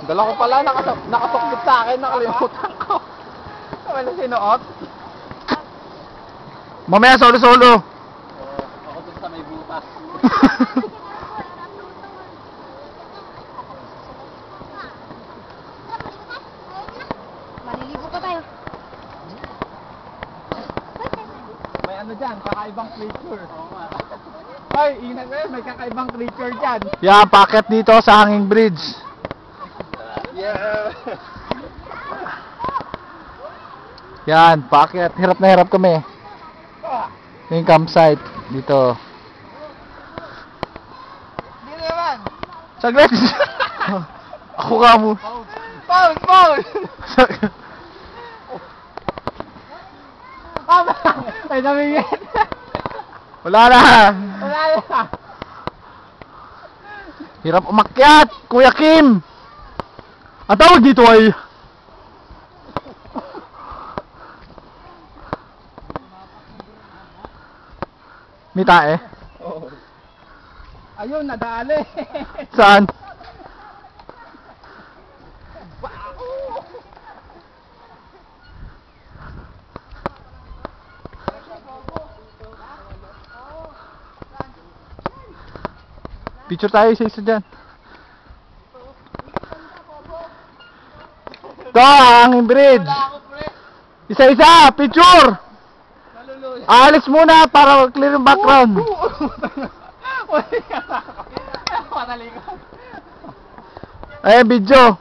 Dala ko pala, nakasukbit sa akin, nakalimutan ko. Wala sinuot. Mamaya solo-solo. Ako dun sa may butas. Maliligo pa tayo. May ano dyan, kakaibang creature. Hoy, ingnan mo yun, may kakaibang creature dyan. Yan, packet dito sa hanging bridge. Yeah. Yan, packet. Hirap na hirap kami. Yung campsite dito. Dito naman. Saglit! Ako ka mo. Pause, pause! Ay, namingin. Wala na. Wala na. Hirap umakyat, Kuya Kim. Ang tawag dito ay... May tae? Oh. Ayun, nadali. Saan? Picture tayo isa-isa dyan. Ito, ang bridge. Isa-isa, picture! Aalis muna para clear yung background. Patalikod. Ayan, video.